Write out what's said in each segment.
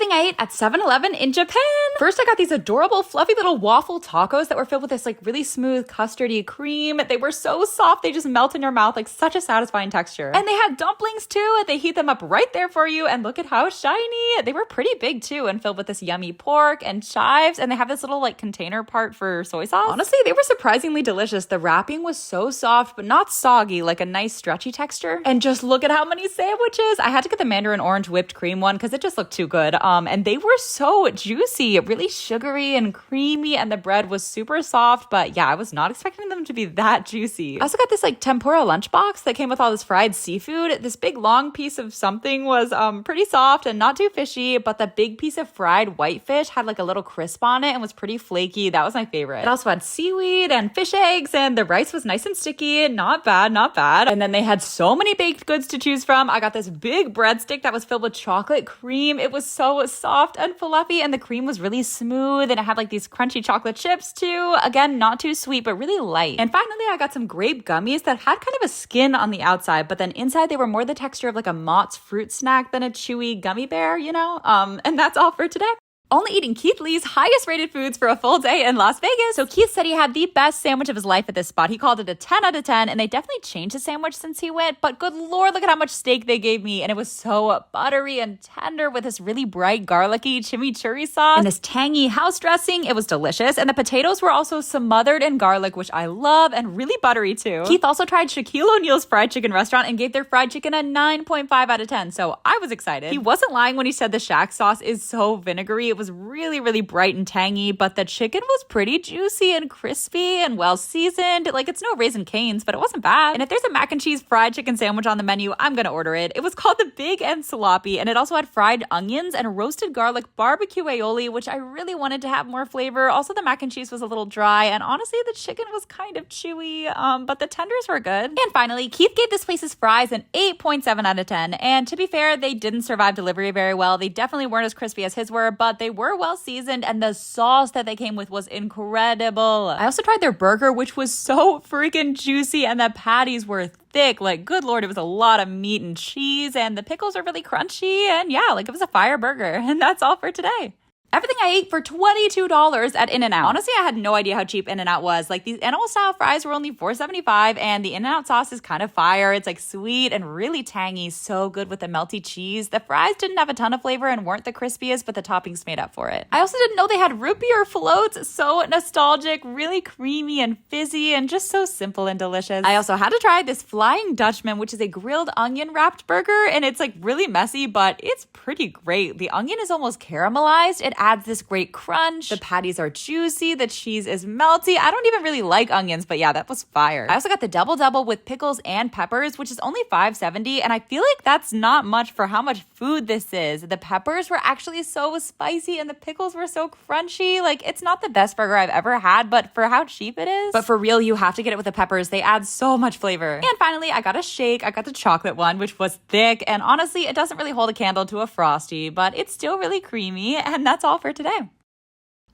everything I ate at 7-Eleven in Japan. First, I got these adorable, fluffy little waffle tacos that were filled with this like really smooth custardy cream. They were so soft, they just melt in your mouth, like such a satisfying texture. And they had dumplings too. They heat them up right there for you, and look at how shiny. They were pretty big too and filled with this yummy pork and chives, and they have this little like container part for soy sauce. Honestly, they were surprisingly delicious. The wrapping was so soft, but not soggy, like a nice stretchy texture. And just look at how many sandwiches. I had to get the mandarin orange whipped cream one because it just looked too good. And they were so juicy, really sugary and creamy, and the bread was super soft. But yeah, I was not expecting them to be that juicy. I also got this like tempura lunchbox that came with all this fried seafood. This big long piece of something was pretty soft and not too fishy, but the big piece of fried whitefish had like a little crisp on it and was pretty flaky. That was my favorite. It also had seaweed and fish eggs, and the rice was nice and sticky. Not bad, not bad. And then they had so many baked goods to choose from. I got this big breadstick that was filled with chocolate cream. It was so soft and fluffy, and the cream was really smooth, and it had like these crunchy chocolate chips too. Again, not too sweet, but really light. And finally, I got some grape gummies that had kind of a skin on the outside, but then inside they were more the texture of like a Mott's fruit snack than a chewy gummy bear, you know? And that's all for today. Only eating Keith Lee's highest rated foods for a full day in Las Vegas. So Keith said he had the best sandwich of his life at this spot. He called it a 10 out of 10, and they definitely changed the sandwich since he went, but good Lord, look at how much steak they gave me. And it was so buttery and tender with this really bright garlicky chimichurri sauce and this tangy house dressing. It was delicious. And the potatoes were also smothered in garlic, which I love, and really buttery too. Keith also tried Shaquille O'Neal's fried chicken restaurant and gave their fried chicken a 9.5 out of 10. So I was excited. He wasn't lying when he said the Shaq sauce is so vinegary. It was really, really bright and tangy, but the chicken was pretty juicy and crispy and well seasoned. Like, it's no Raising Cane's, but it wasn't bad. And if there's a mac and cheese fried chicken sandwich on the menu, I'm gonna order it. It was called the Big and Sloppy, and it also had fried onions and roasted garlic barbecue aioli, which I really wanted to have more flavor. Also, the mac and cheese was a little dry, and honestly, the chicken was kind of chewy, but the tenders were good. And finally, Keith gave this place's fries an 8.7 out of 10, and to be fair, they didn't survive delivery very well. They definitely weren't as crispy as his were, but they were well seasoned, and the sauce that they came with was incredible. I also tried their burger, which was so freaking juicy, and the patties were thick. Like, good Lord, it was a lot of meat and cheese, and the pickles are really crunchy, and yeah, like it was a fire burger. And that's all for today. Everything I ate for $22 at In-N-Out. Honestly, I had no idea how cheap In-N-Out was. Like, these animal-style fries were only $4.75, and the In-N-Out sauce is kind of fire. It's like sweet and really tangy, so good with the melty cheese. The fries didn't have a ton of flavor and weren't the crispiest, but the toppings made up for it. I also didn't know they had root beer floats. So nostalgic, really creamy and fizzy, and just so simple and delicious. I also had to try this Flying Dutchman, which is a grilled onion wrapped burger, and it's like really messy, but it's pretty great. The onion is almost caramelized. It adds this great crunch. The patties are juicy. The cheese is melty. I don't even really like onions, but yeah, that was fire. I also got the double with pickles and peppers, which is only $5.70, and I feel like that's not much for how much food this is. The peppers were actually so spicy, and the pickles were so crunchy. Like, it's not the best burger I've ever had, but for how cheap it is. But for real, you have to get it with the peppers. They add so much flavor. And finally, I got a shake. I got the chocolate one, which was thick, and honestly, it doesn't really hold a candle to a Frosty, but it's still really creamy, and that's all for today.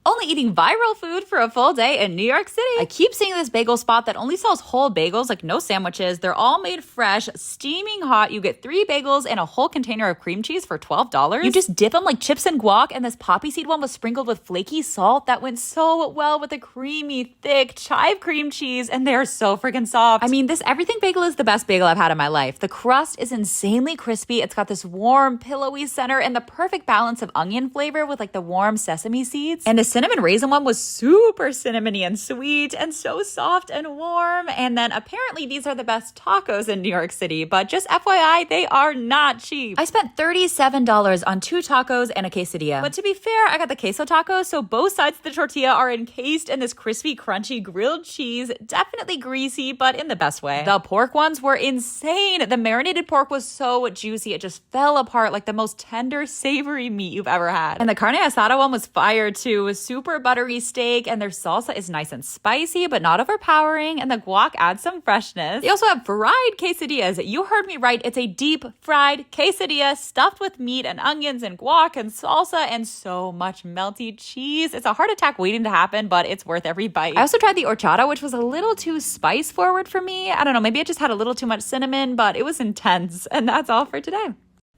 Only eating viral food for a full day in New York City. I keep seeing this bagel spot that only sells whole bagels, like no sandwiches. They're all made fresh, steaming hot. You get 3 bagels and a whole container of cream cheese for $12. You just dip them like chips and guac, and this poppy seed one was sprinkled with flaky salt that went so well with the creamy, thick chive cream cheese, and they're so freaking soft. I mean, this everything bagel is the best bagel I've had in my life. The crust is insanely crispy. It's got this warm, pillowy center and the perfect balance of onion flavor with like the warm sesame seeds. And the cinnamon raisin one was super cinnamony and sweet and so soft and warm. And then apparently these are the best tacos in New York City, but just FYI, they are not cheap. I spent $37 on 2 tacos and a quesadilla. But to be fair, I got the queso tacos, so both sides of the tortilla are encased in this crispy, crunchy grilled cheese. Definitely greasy, but in the best way. The pork ones were insane. The marinated pork was so juicy, it just fell apart like the most tender, savory meat you've ever had. And the carne asada one was fire too. It was super buttery steak, and their salsa is nice and spicy, but not overpowering, and the guac adds some freshness. They also have fried quesadillas. You heard me right. It's a deep fried quesadilla stuffed with meat and onions and guac and salsa and so much melty cheese. It's a heart attack waiting to happen, but it's worth every bite. I also tried the horchata, which was a little too spice forward for me. I don't know, maybe it just had a little too much cinnamon, but it was intense. And that's all for today.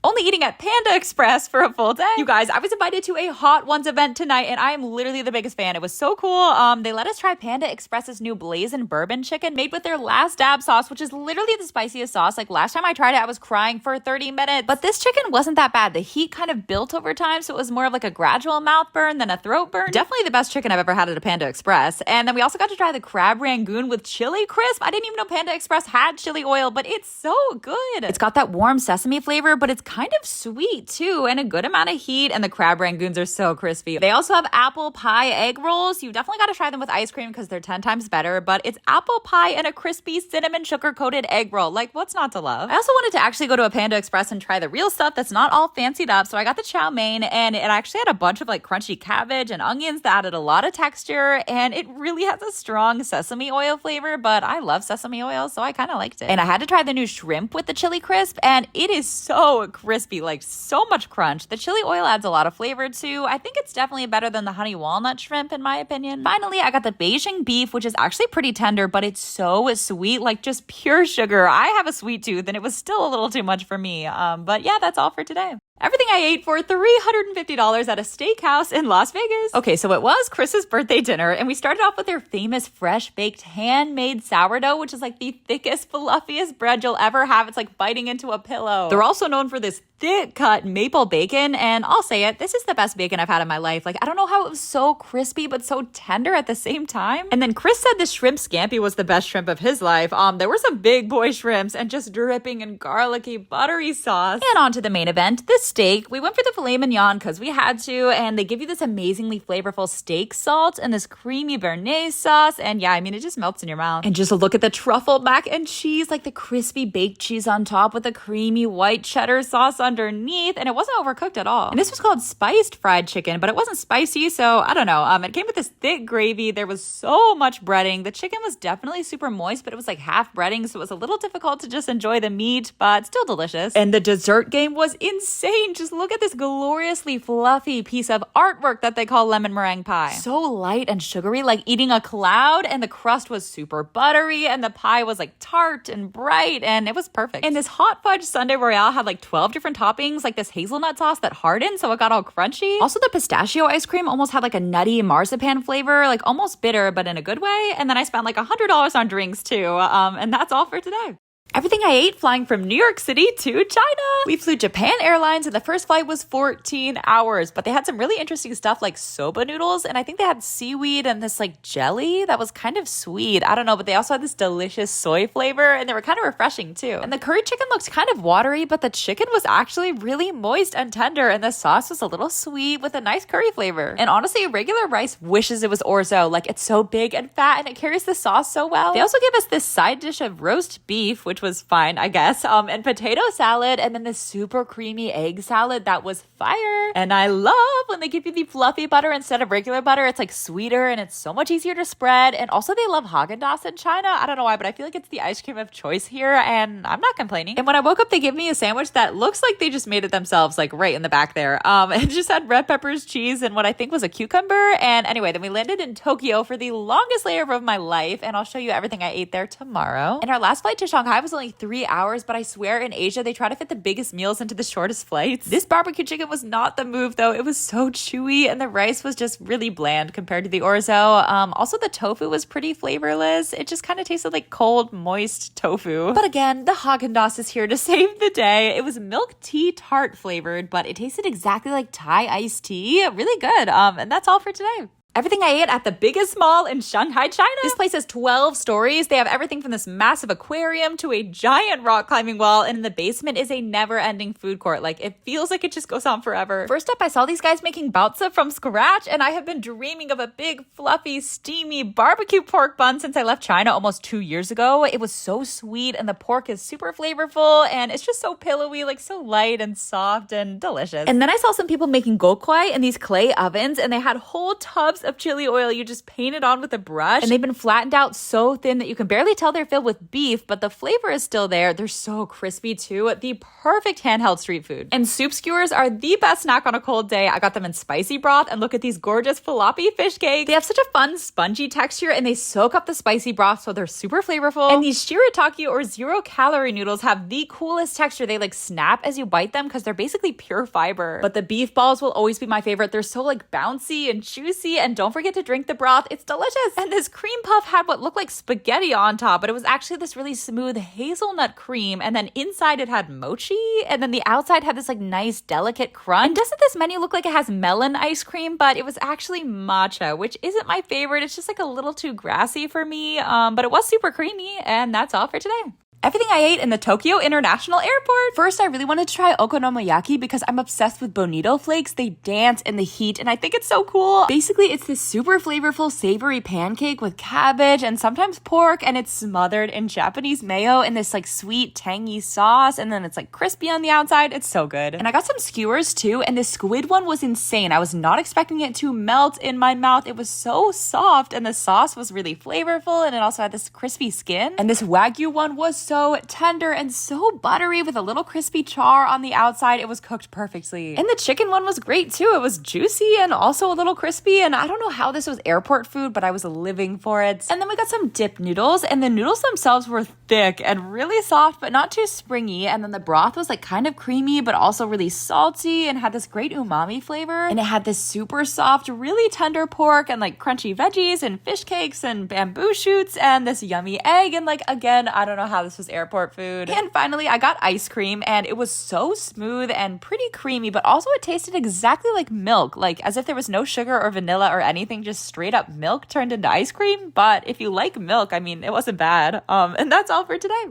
only eating at Panda Express for a full day. You guys, I was invited to a Hot Ones event tonight, and I am literally the biggest fan. It was so cool. They let us try Panda Express's new blazing bourbon chicken made with their last dab sauce, which is literally the spiciest sauce. Like last time I tried it, I was crying for 30 minutes. But this chicken wasn't that bad. The heat kind of built over time, so it was more of like a gradual mouth burn than a throat burn. Definitely the best chicken I've ever had at a Panda Express. And then we also got to try the crab rangoon with chili crisp. I didn't even know Panda Express had chili oil, but it's so good. It's got that warm sesame flavor, but it's kind of sweet too, and a good amount of heat, and the crab rangoons are so crispy. They also have apple pie egg rolls. You definitely got to try them with ice cream because they're 10 times better, but it's apple pie and a crispy cinnamon sugar-coated egg roll. Like, what's not to love? I also wanted to actually go to a Panda Express and try the real stuff that's not all fancied up, so I got the chow mein, and it actually had a bunch of like crunchy cabbage and onions that added a lot of texture, and it really has a strong sesame oil flavor, but I love sesame oil, so I kind of liked it. And I had to try the new shrimp with the chili crisp, and it is so crispy, like so much crunch. The chili oil adds a lot of flavor too. I think it's definitely better than the honey walnut shrimp in my opinion. Finally, I got the Beijing beef, which is actually pretty tender, but it's so sweet, like just pure sugar. I have a sweet tooth, and it was still a little too much for me. But yeah, that's all for today. Everything I ate for $350 at a steakhouse in Las Vegas. Okay, so it was Chris's birthday dinner, and we started off with their famous fresh-baked handmade sourdough, which is like the thickest, fluffiest bread you'll ever have. It's like biting into a pillow. They're also known for this thick-cut maple bacon, and I'll say it, this is the best bacon I've had in my life. Like, I don't know how it was so crispy but so tender at the same time. And then Chris said the shrimp scampi was the best shrimp of his life. There were some big boy shrimps and just dripping in garlicky, buttery sauce. And on to the main event, the steak. We went for the filet mignon because we had to, and they give you this amazingly flavorful steak salt and this creamy béarnaise sauce, and yeah, I mean, it just melts in your mouth. And just look at the truffle mac and cheese, like the crispy baked cheese on top with the creamy white cheddar sauce underneath, and it wasn't overcooked at all. And this was called spiced fried chicken, but it wasn't spicy, so I don't know. It came with this thick gravy. There was so much breading. The chicken was definitely super moist, but it was like half breading, so it was a little difficult to just enjoy the meat, but still delicious. And the dessert game was insane. Just look at this gloriously fluffy piece of artwork that they call lemon meringue pie. So light and sugary, like eating a cloud, and the crust was super buttery, and the pie was like tart and bright, and it was perfect. And this hot fudge sundae royale had like 12 different toppings, like this hazelnut sauce that hardened, so it got all crunchy. Also, the pistachio ice cream almost had like a nutty marzipan flavor, like almost bitter, but in a good way. And then I spent like $100 on drinks too. And that's all for today. Everything I ate flying from New York City to China. We flew Japan Airlines, and the first flight was 14 hours, but they had some really interesting stuff like soba noodles, and I think they had seaweed and this like jelly that was kind of sweet. I don't know, but they also had this delicious soy flavor, and they were kind of refreshing too. And the curry chicken looked kind of watery, but the chicken was actually really moist and tender, and the sauce was a little sweet with a nice curry flavor. And honestly, regular rice wishes it was orzo. Like, it's so big and fat, and it carries the sauce so well. They also gave us this side dish of roast beef, which was fine, I guess, and potato salad, and then this super creamy egg salad that was fire. And I love when they give you the fluffy butter instead of regular butter. It's like sweeter, and it's so much easier to spread. And also, they love Haagen-Dazs in China. I don't know why, but I feel like it's the ice cream of choice here, and I'm not complaining. And when I woke up, they gave me a sandwich that looks like they just made it themselves, like right in the back there. It just had red peppers, cheese, and what I think was a cucumber. And anyway, then we landed in Tokyo for the longest layover of my life, and I'll show you everything I ate there tomorrow. And our last flight to Shanghai was only 3 hours, but I swear in Asia, they try to fit the biggest meals into the shortest flights. This barbecue chicken was not the move though. It was so chewy, and the rice was just really bland compared to the orzo. Also, the tofu was pretty flavorless. It just kind of tasted like cold, moist tofu. But again, the Haagen-Dazs is here to save the day. It was milk tea tart flavored, but it tasted exactly like Thai iced tea. Really good. And that's all for today. Everything I ate at the biggest mall in Shanghai, China. This place has 12 stories. They have everything from this massive aquarium to a giant rock climbing wall, and in the basement is a never-ending food court. Like, it feels like it just goes on forever. First up, I saw these guys making baozi from scratch, and I have been dreaming of a big, fluffy, steamy barbecue pork bun since I left China almost 2 years ago. It was so sweet, and the pork is super flavorful, and it's just so pillowy, like so light and soft and delicious. And then I saw some people making gokwai in these clay ovens, and they had whole tubs of chili oil you just paint it on with a brush. And they've been flattened out so thin that you can barely tell they're filled with beef, but the flavor is still there. They're so crispy too. The perfect handheld street food. And soup skewers are the best snack on a cold day. I got them in spicy broth, and look at these gorgeous falafel fish cakes. They have such a fun spongy texture, and they soak up the spicy broth, so they're super flavorful. And these shirataki or 0-calorie noodles have the coolest texture. They like snap as you bite them because they're basically pure fiber. But the beef balls will always be my favorite. They're so like bouncy and juicy, and don't forget to drink the broth. It's delicious. And this cream puff had what looked like spaghetti on top, but it was actually this really smooth hazelnut cream, and then inside it had mochi, and then the outside had this like nice delicate crunch. And doesn't this menu look like it has melon ice cream? But it was actually matcha, which isn't my favorite. It's just like a little too grassy for me, but it was super creamy. And that's all for today. Everything I ate in the Tokyo International Airport. First, I really wanted to try okonomiyaki because I'm obsessed with bonito flakes. They dance in the heat, and I think it's so cool. Basically, it's this super flavorful, savory pancake with cabbage and sometimes pork, and it's smothered in Japanese mayo in this like sweet, tangy sauce, and then it's like crispy on the outside. It's so good. And I got some skewers too, and this squid one was insane. I was not expecting it to melt in my mouth. It was so soft, and the sauce was really flavorful, and it also had this crispy skin. And this wagyu one was so tender and so buttery with a little crispy char on the outside. It was cooked perfectly. And the chicken one was great too. It was juicy and also a little crispy, and I don't know how this was airport food, but I was living for it. And then we got some dip noodles, and the noodles themselves were thick and really soft, but not too springy. And then the broth was like kind of creamy, but also really salty and had this great umami flavor. And it had this super soft, really tender pork and like crunchy veggies and fish cakes and bamboo shoots and this yummy egg. And like, again, I don't know how this was airport food. And finally, I got ice cream, and it was so smooth and pretty creamy, but also it tasted exactly like milk, like as if there was no sugar or vanilla or anything, just straight up milk turned into ice cream. But if you like milk, I mean, it wasn't bad. And that's all for today.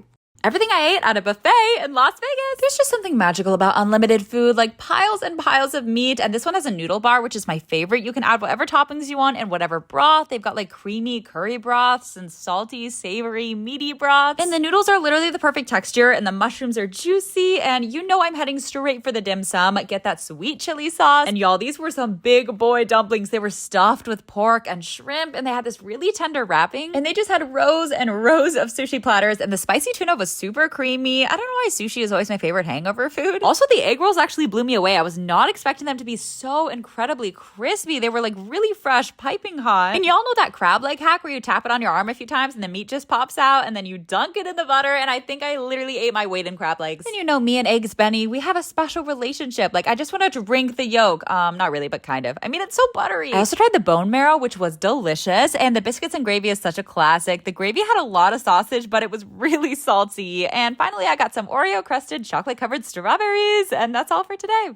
Everything I ate at a buffet in Las Vegas. There's just something magical about unlimited food, like piles and piles of meat. And this one has a noodle bar, which is my favorite. You can add whatever toppings you want and whatever broth. They've got like creamy curry broths and salty, savory, meaty broths. And the noodles are literally the perfect texture, and the mushrooms are juicy. And you know I'm heading straight for the dim sum. Get that sweet chili sauce. And y'all, these were some big boy dumplings. They were stuffed with pork and shrimp, and they had this really tender wrapping. And they just had rows and rows of sushi platters, and the spicy tuna was super creamy. I don't know why sushi is always my favorite hangover food. Also, the egg rolls actually blew me away. I was not expecting them to be so incredibly crispy. They were like really fresh, piping hot. And y'all know that crab leg hack where you tap it on your arm a few times and the meat just pops out, and then you dunk it in the butter. And I think I literally ate my weight in crab legs. And you know, me and Eggs Benny, we have a special relationship. Like, I just want to drink the yolk. Not really, but kind of. I mean, it's so buttery. I also tried the bone marrow, which was delicious. And the biscuits and gravy is such a classic. The gravy had a lot of sausage, but it was really salty. And finally, I got some Oreo crusted chocolate covered strawberries, and that's all for today.